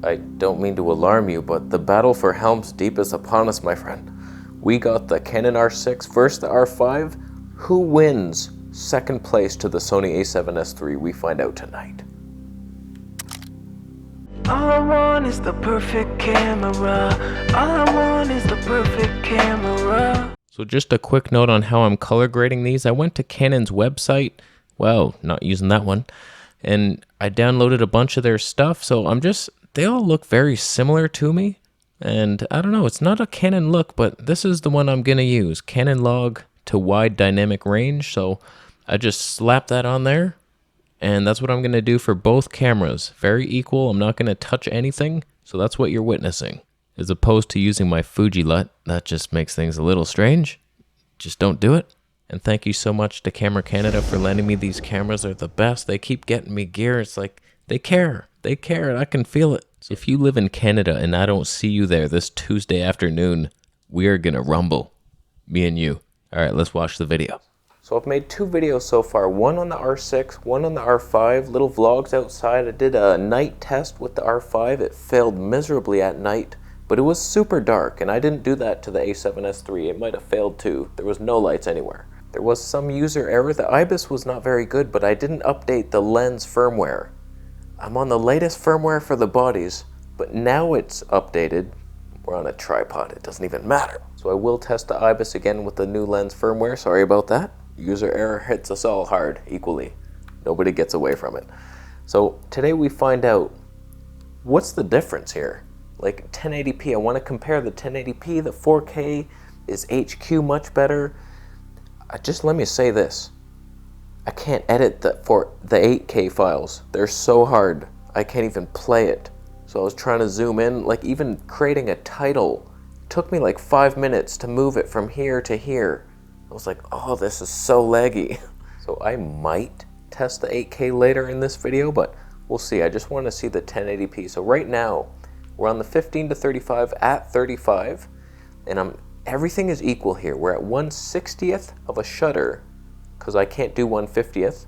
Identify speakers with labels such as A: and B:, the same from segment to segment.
A: I don't mean to alarm you, but the battle for Helm's Deep is upon us, my friend. We got the Canon R6 versus the R5. Who wins second place to the Sony a7S III? We find out tonight.
B: All I want is the perfect camera. All I want is the perfect camera.
A: So just a quick note on how I'm color grading these. I went to Canon's website. Well, not using that one. And I downloaded a bunch of their stuff. So they all look very similar to me. And I don't know, it's not a Canon look, but this is the one I'm going to use. Canon log to wide dynamic range. So I just slap that on there. And that's what I'm going to do for both cameras. Very equal. I'm not going to touch anything. So that's what you're witnessing. As opposed to using my Fuji LUT. That just makes things a little strange. Just don't do it. And thank you so much to Camera Canada for lending me these cameras. They're the best. They keep getting me gear. It's like they care. They care, and I can feel it. So if you live in Canada and I don't see you there this Tuesday afternoon, we are going to rumble. Me and you. All right, let's watch the video. So I've made 2 videos so far. One on the R6, one on the R5. Little vlogs outside. I did a night test with the R5. It failed miserably at night, but it was super dark, and I didn't do that to the a7S III. It might have failed too. There was no lights anywhere. There was some user error. The IBIS was not very good, but I didn't update the lens firmware. I'm on the latest firmware for the bodies, but now it's updated. We're on a tripod, it doesn't even matter. So I will test the IBIS again with the new lens firmware. Sorry about that. User error hits us all hard, equally. Nobody gets away from it. So today we find out what's the difference here. Like 1080p, I want to compare the 1080p, the 4K, is HQ much better? Just let me say this. I can't edit the 8K files. They're so hard. I can't even play it. So I was trying to zoom in, like even creating a title took me like 5 minutes to move it from here to here. I was like, oh, this is so laggy. So I might test the 8K later in this video, but we'll see. I just want to see the 1080p. So right now, we're on the 15 to 35 at 35, and everything is equal here. We're at 1/60th of a shutter, because I can't do 1/50th,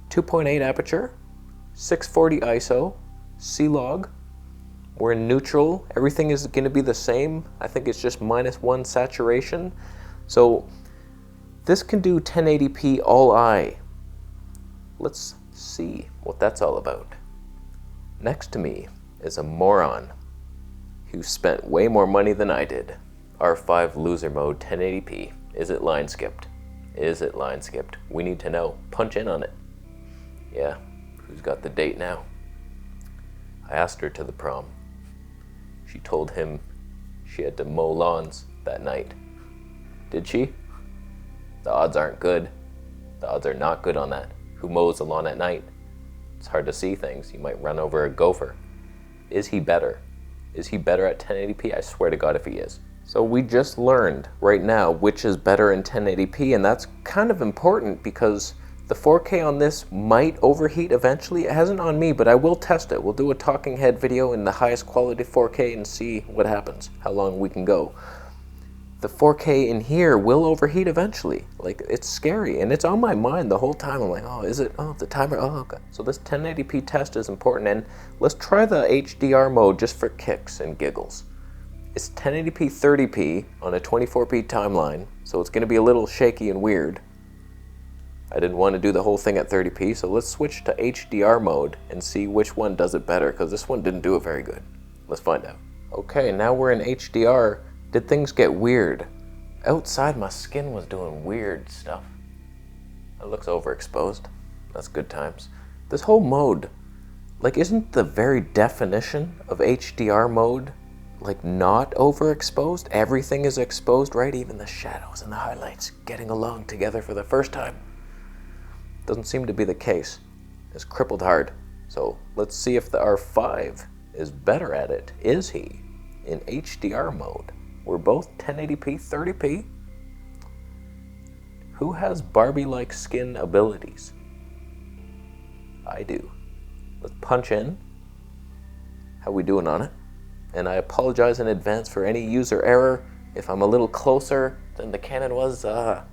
A: 2.8 aperture, 640 ISO, C-Log. We're in neutral. Everything is going to be the same. I think it's just -1 saturation. So this can do 1080p all eye. Let's see what that's all about. Next to me is a moron who spent way more money than I did. R5 loser mode 1080p. Is it line skipped? Is it line skipped? We need to know. Punch in on it. Yeah, who's got the date now? I asked her to the prom. She told him she had to mow lawns that night. Did she? The odds aren't good. The odds are not good on that. Who mows the lawn at night? It's hard to see things. You might run over a gopher. Is he better? Is he better at 1080p? I swear to God if he is. So we just learned right now which is better in 1080p, and that's kind of important because the 4K on this might overheat eventually. It hasn't on me, but I will test it. We'll do a talking head video in the highest quality 4K and see what happens, how long we can go. The 4K in here will overheat eventually. Like, it's scary, and it's on my mind the whole time. I'm like, oh, is it? Oh, the timer, oh, okay. So this 1080p test is important, and let's try the HDR mode just for kicks and giggles. It's 1080p 30p on a 24p timeline, so it's gonna be a little shaky and weird. I didn't want to do the whole thing at 30p, so let's switch to HDR mode and see which one does it better, because this one didn't do it very good. Let's find out. Okay, now we're in HDR. Did things get weird? Outside, my skin was doing weird stuff. It looks overexposed. That's good times. This whole mode, like, isn't the very definition of HDR mode, like, not overexposed? Everything is exposed, right? Even the shadows and the highlights getting along together for the first time. Doesn't seem to be the case. It's crippled hard. So let's see if the R5 is better at it. Is he in HDR mode? We're both 1080p, 30p. Who has Barbie-like skin abilities? I do. Let's punch in. How we doing on it? And I apologize in advance for any user error. If I'm a little closer than the Canon was, the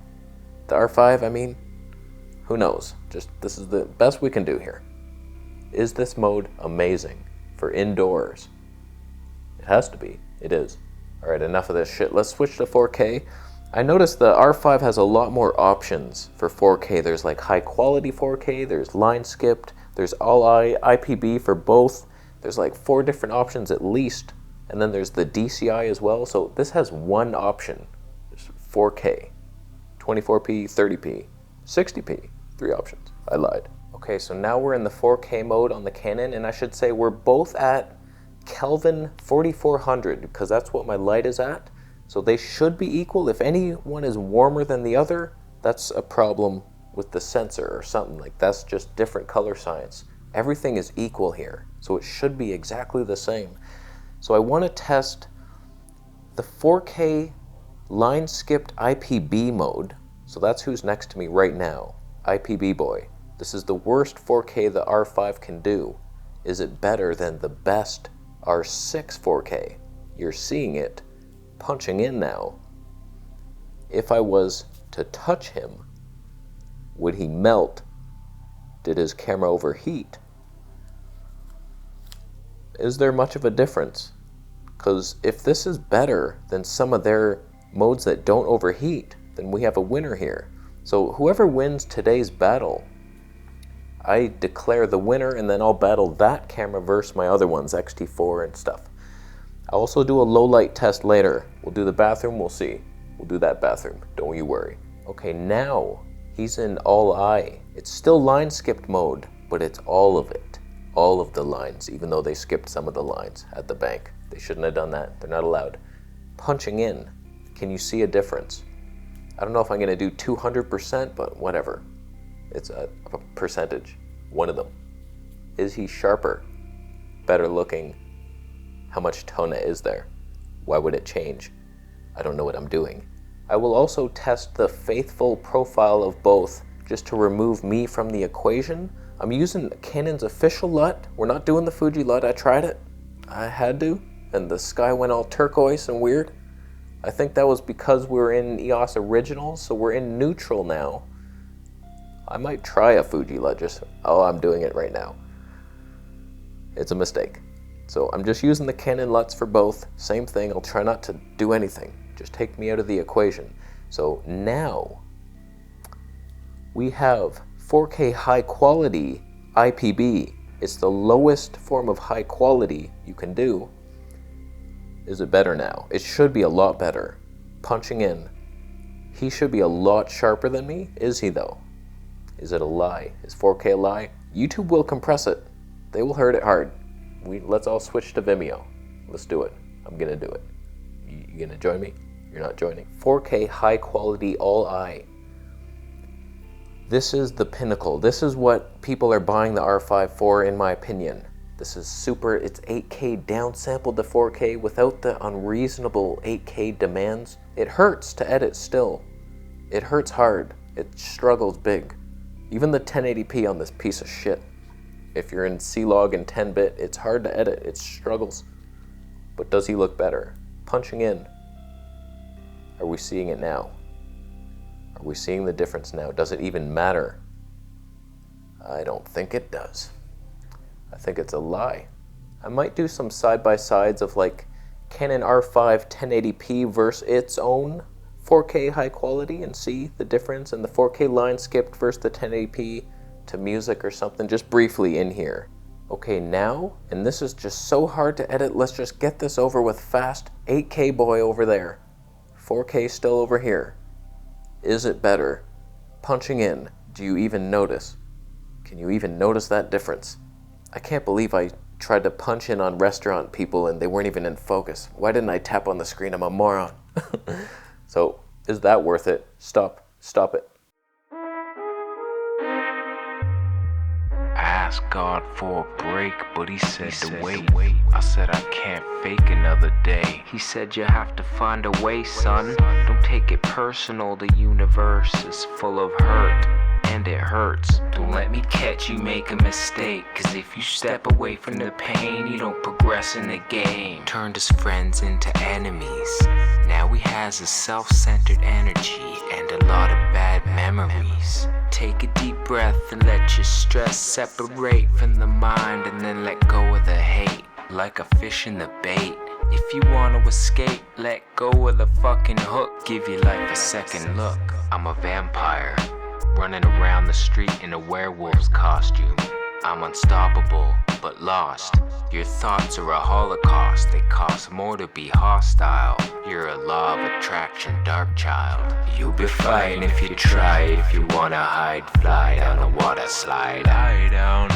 A: R5, I mean, who knows? Just, this is the best we can do here. Is this mode amazing? for indoors. It has to be. It is. All right, enough of this shit. Let's switch to 4K. I noticed the R5 has a lot more options for 4K. There's like high quality 4K, there's line skipped, there's all IPB for both. There's like 4 different options at least. And then there's the DCI as well. So this has one option. There's 4K, 24p, 30p, 60p, 3 options. I lied. Okay, so now we're in the 4K mode on the Canon, and I should say we're both at Kelvin 4400 because that's what my light is at. So they should be equal. If any one is warmer than the other, that's a problem with the sensor or something. Like, that's just different color science. Everything is equal here, so it should be exactly the same. So I want to test the 4K line skipped IPB mode. So that's who's next to me right now, IPB boy. This is the worst 4K the R5 can do. Is it better than the best R6 4K? You're seeing it punching in now. If I was to touch him, would he melt? Did his camera overheat? Is there much of a difference? Because if this is better than some of their modes that don't overheat, then we have a winner here. So whoever wins today's battle, I declare the winner, and then I'll battle that camera versus my other ones, XT4 and stuff. I'll also do a low light test later. We'll do the bathroom, we'll see. We'll do that bathroom, don't you worry. Okay, now he's in all eye. It's still line skipped mode, but it's all of it. All of the lines, even though they skipped some of the lines at the bank. They shouldn't have done that, they're not allowed. Punching in, can you see a difference? I don't know if I'm gonna do 200%, but whatever. It's a percentage, one of them. Is he sharper? Better looking? How much tone is there? Why would it change? I don't know what I'm doing. I will also test the faithful profile of both just to remove me from the equation. I'm using Canon's official LUT. We're not doing the Fuji LUT. I tried it. I had to, and the sky went all turquoise and weird. I think that was because we're in EOS Originals, so we're in neutral now. I might try a Fuji LUT, I'm doing it right now. It's a mistake. So I'm just using the Canon LUTs for both. Same thing, I'll try not to do anything. Just take me out of the equation. So now we have 4K high quality IPB. It's the lowest form of high quality you can do. Is it better now? It should be a lot better. Punching in. He should be a lot sharper than me. Is he though? Is it a lie? Is 4K a lie? YouTube will compress it. They will hurt it hard. Let's all switch to Vimeo. Let's do it. I'm gonna do it. You gonna join me? You're not joining. 4K high quality all eye. This is the pinnacle. This is what people are buying the R5 for, in my opinion. This is super. It's 8K downsampled to 4K without the unreasonable 8K demands. It hurts to edit still. It hurts hard. It struggles big. Even the 1080p on this piece of shit. If you're in C-Log and 10-bit, it's hard to edit. It struggles. But does he look better? Punching in. Are we seeing it now? Are we seeing the difference now? Does it even matter? I don't think it does. I think it's a lie. I might do some side-by-sides of like Canon R5 1080p versus its own 4K high quality and see the difference in the 4K line skipped versus the 1080p to music or something, just briefly in here. Okay, now, and this is just so hard to edit, let's just get this over with fast. 8K boy over there. 4K still over here. Is it better? Punching in, do you even notice? Can you even notice that difference? I can't believe I tried to punch in on restaurant people and they weren't even in focus. Why didn't I tap on the screen? I'm a moron. So, is that worth it? Stop it.
B: Asked God for a break, but he said to wait. I said I can't fake another day. He said you have to find a way, son. Don't take it personal, the universe is full of hurt, and it hurts. Don't let me catch you make a mistake, cause if you step away from the pain, you don't progress in the game. Turned his friends into enemies. Now he has a self-centered energy and a lot of bad memories. Take a deep breath and let your stress separate from the mind, and then let go of the hate. like a fish in the bait. If you wanna escape, let go of the fucking hook. Give your life a second look. I'm a vampire, running around the street in a werewolf's costume. I'm unstoppable, but lost. Your thoughts are a holocaust. They cost more to be hostile. You're a law of attraction, dark child. You'll be fine if you try. If you wanna hide, fly down a water slide. Lie down.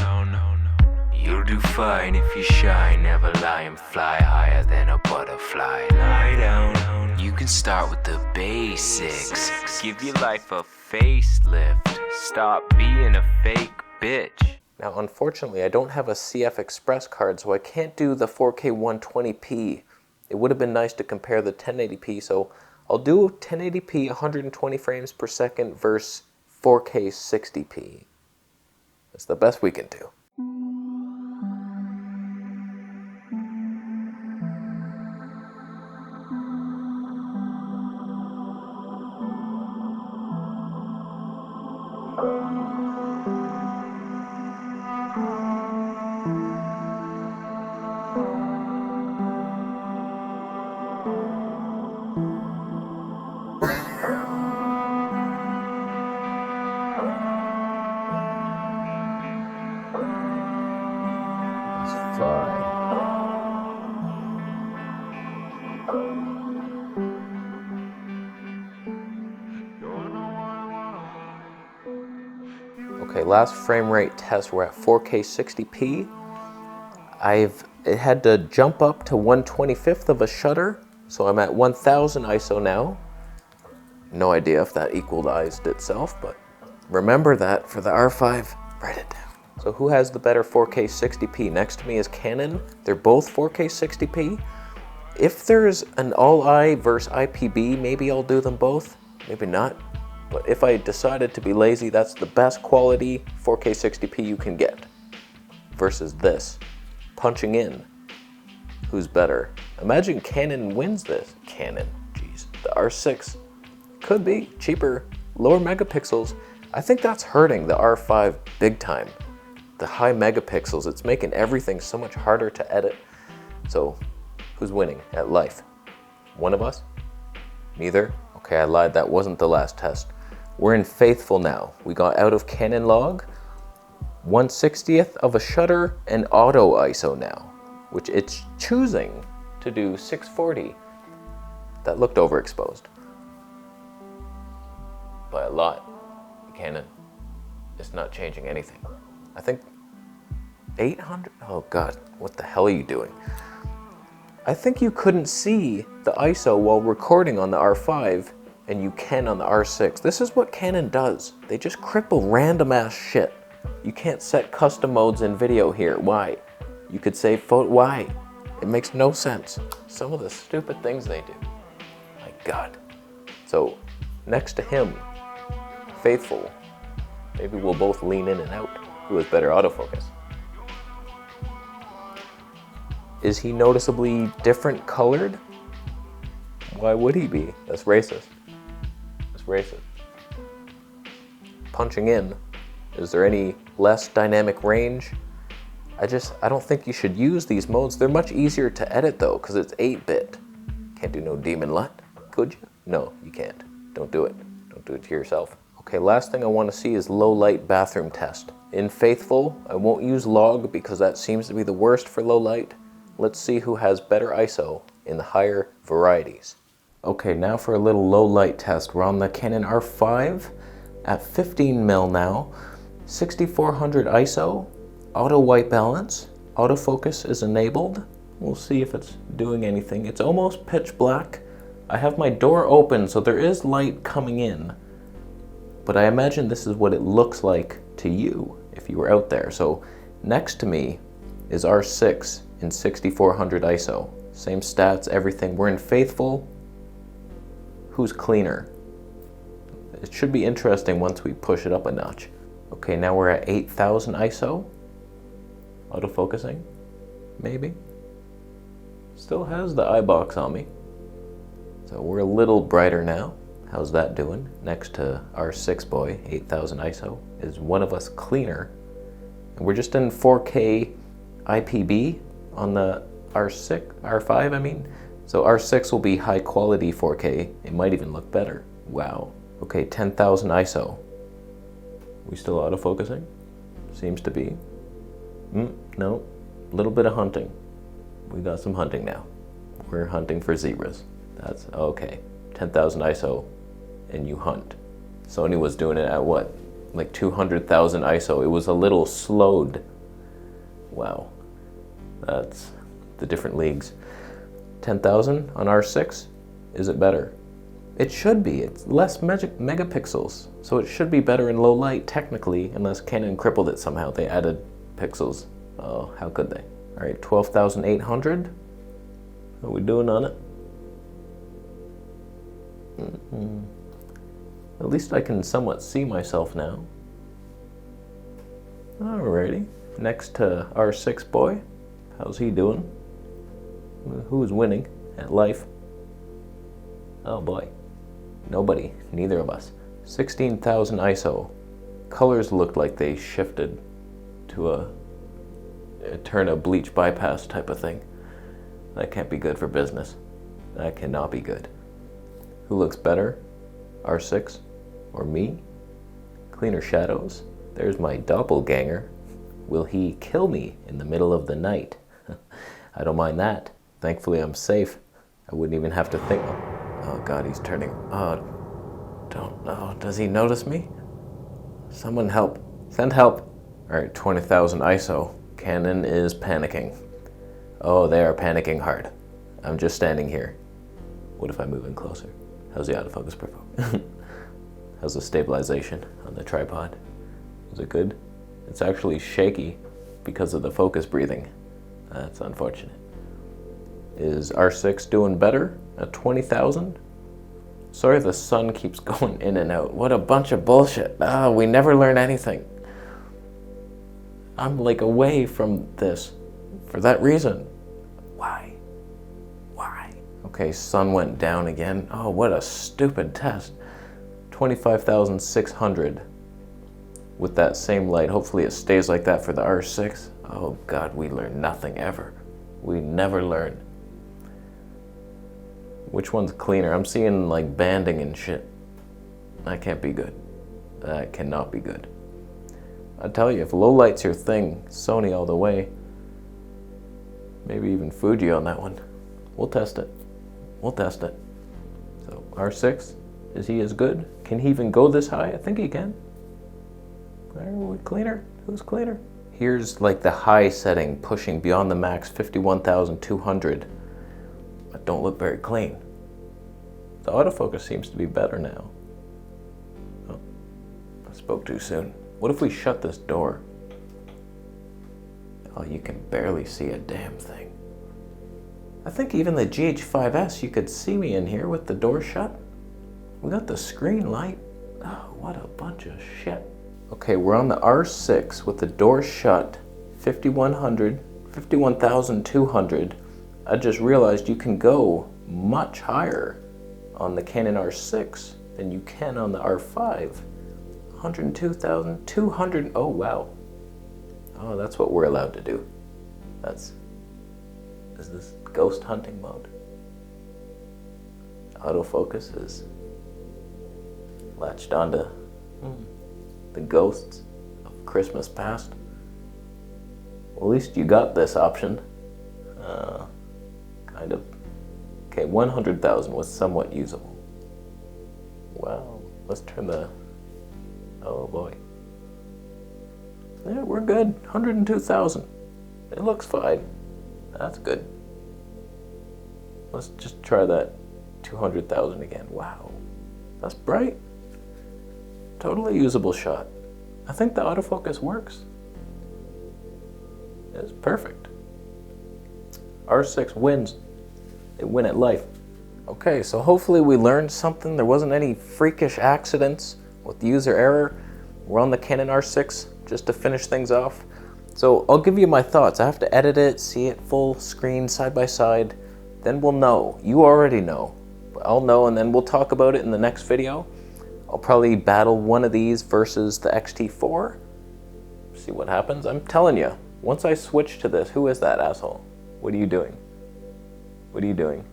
B: You'll do fine if you shine. Never lie and fly higher than a butterfly. Lie down. You can start with the basics. Give your life a facelift. Stop being a fake bitch.
A: Now, unfortunately, I don't have a CF Express card, so I can't do the 4K 120p. It would have been nice to compare the 1080p, so I'll do 1080p 120 frames per second versus 4K 60p. That's the best we can do. Okay, last frame rate test, we're at 4K 60p. It had to jump up to 1/25th of a shutter, so I'm at 1000 ISO now. No idea if that equalized itself, but remember that for the R5, write it down. So who has the better 4K 60p? Next to me is Canon. They're both 4K 60p. If there's an all-I versus IPB, maybe I'll do them both, maybe not. But if I decided to be lazy, that's the best quality 4K 60p you can get versus this. Punching in, who's better? Imagine Canon wins this. Canon, jeez. The R6 could be cheaper, lower megapixels. I think that's hurting the R5 big time. The high megapixels, it's making everything so much harder to edit. So who's winning at life? One of us? Neither? Okay, I lied, that wasn't the last test. We're in faithful now. We got out of Canon log, 1/60th of a shutter, and auto ISO now, which it's choosing to do 640. That looked overexposed by a lot. Canon, it's not changing anything. I think 800, oh God, what the hell are you doing? I think you couldn't see the ISO while recording on the R5, and you can on the R6. This is what Canon does. They just cripple random ass shit. You can't set custom modes in video here. Why? You could say photo, why? It makes no sense. Some of the stupid things they do. My God. So next to him, faithful, maybe we'll both lean in and out. Who has better autofocus? Is he noticeably different colored? Why would he be? That's racist. That's racist. Punching in, is there any less dynamic range? I don't think you should use these modes. They're much easier to edit though, because it's 8-bit. Can't do no demon LUT, could you? No, you can't. Don't do it. Don't do it to yourself. Okay, last thing I want to see is low light bathroom test. In faithful, I won't use log because that seems to be the worst for low light. Let's see who has better ISO in the higher varieties. Okay, now for a little low light test. We're on the Canon R5 at 15mm now, 6400 ISO, auto white balance, autofocus is enabled. We'll see if it's doing anything. It's almost pitch black. I have my door open, so there is light coming in, but I imagine this is what it looks like to you if you were out there. So next to me is R6 in 6400 ISO. Same stats, everything. We're in faithful. Who's cleaner? It should be interesting once we push it up a notch. Okay, now we're at 8000 ISO. Autofocusing, maybe. Still has the eye box on me. So we're a little brighter now. How's that doing? Next to R6 boy, 8000 ISO. Is one of us cleaner? And we're just in 4K IPB on the R5, I mean. So R6 will be high quality 4K. It might even look better. Wow. Okay, 10,000 ISO. We still autofocusing? Seems to be. No, a little bit of hunting. We got some hunting now. We're hunting for zebras. That's okay. 10,000 ISO and you hunt. Sony was doing it at what? Like 200,000 ISO. It was a little slowed. Wow. That's the different leagues. 10,000 on R6? Is it better? It should be. It's less megapixels. So it should be better in low light, technically, unless Canon crippled it somehow. They added pixels. Oh, how could they? All right, 12,800. How are we doing on it? At least I can somewhat see myself now. Alrighty. Next to R6 boy. How's he doing? Who's winning at life? Oh boy. Nobody. Neither of us. 16,000 ISO. Colors looked like they shifted to a turn a bleach bypass type of thing. That can't be good for business. That cannot be good. Who looks better? R6 or me? Cleaner shadows. There's my doppelganger. Will he kill me in the middle of the night? I don't mind that. Thankfully I'm safe. I wouldn't even have to think. Oh God, he's turning. Oh, don't know. Does he notice me? Someone help. Send help. All right, 20,000 ISO. Canon is panicking. Oh, they are panicking hard. I'm just standing here. What if I move in closer? How's the autofocus perform? How's the stabilization on the tripod? Is it good? It's actually shaky because of the focus breathing. That's unfortunate. Is R6 doing better at 20,000? Sorry, the sun keeps going in and out. What a bunch of bullshit. We never learn anything. I'm like away from this for that reason. Why? Why? Okay, sun went down again. Oh, what a stupid test. 25,600 with that same light. Hopefully it stays like that for the R6. Oh God, we learn nothing ever. We never learn. Which one's cleaner? I'm seeing like banding and shit. That can't be good. That cannot be good. I tell you, if low light's your thing, Sony all the way. Maybe even Fuji on that one. We'll test it. We'll test it. So R6, is he as good? Can he even go this high? I think he can. Are we cleaner? Who's cleaner? Here's like the high setting pushing beyond the max, 51,200. But don't look very clean. The autofocus seems to be better now. Oh, I spoke too soon. What if we shut this door? Oh, you can barely see a damn thing. I think even the GH5S, you could see me in here with the door shut. We got the screen light. Oh, what a bunch of shit. Okay, we're on the R6 with the door shut, 5100, 51,200. I just realized you can go much higher on the Canon R6 than you can on the R5. 102,200. Oh, wow. Oh, that's what we're allowed to do. Is this ghost hunting mode? Autofocus is latched onto the ghosts of Christmas past. Well, at least you got this option. Kind of. Okay, 100,000 was somewhat usable. Wow. Let's turn the... Oh boy. Yeah, we're good. 102,000. It looks fine. That's good. Let's just try that 200,000 again. Wow. That's bright. Totally usable shot. I think the autofocus works. It's perfect. R6 wins. They win at life. Okay, so hopefully we learned something. There wasn't any freakish accidents with user error. We're on the Canon R6 just to finish things off. So I'll give you my thoughts. I have to edit it, see it full screen side by side. Then we'll know. You already know. But I'll know, and then we'll talk about it in the next video. I'll probably battle one of these versus the XT4. See what happens. I'm telling you, once I switch to this, who is that asshole? What are you doing? What are you doing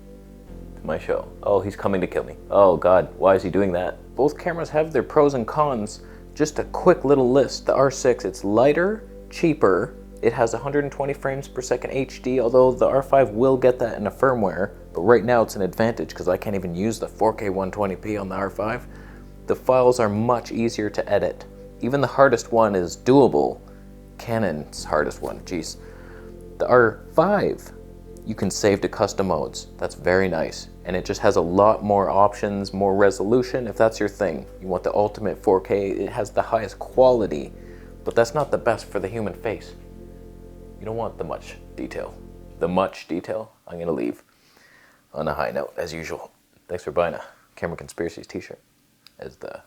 A: to my show? Oh, he's coming to kill me. Oh God, why is he doing that? Both cameras have their pros and cons. Just a quick little list. The R6, it's lighter, cheaper. It has 120 frames per second HD, although the R5 will get that in a firmware. But right now it's an advantage because I can't even use the 4K 120p on the R5. The files are much easier to edit. Even the hardest one is doable. Canon's hardest one, geez. The R5, you can save to custom modes. That's very nice. And it just has a lot more options, more resolution, if that's your thing. You want the ultimate 4K, it has the highest quality, but that's not the best for the human face. You don't want the much detail. The much detail, I'm gonna leave on a high note, as usual. Thanks for buying a Camera Conspiracies t-shirt. As the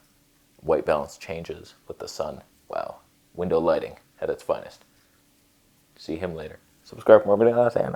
A: white balance changes with the sun. Wow, window lighting at its finest. See him later. Subscribe for more videos, and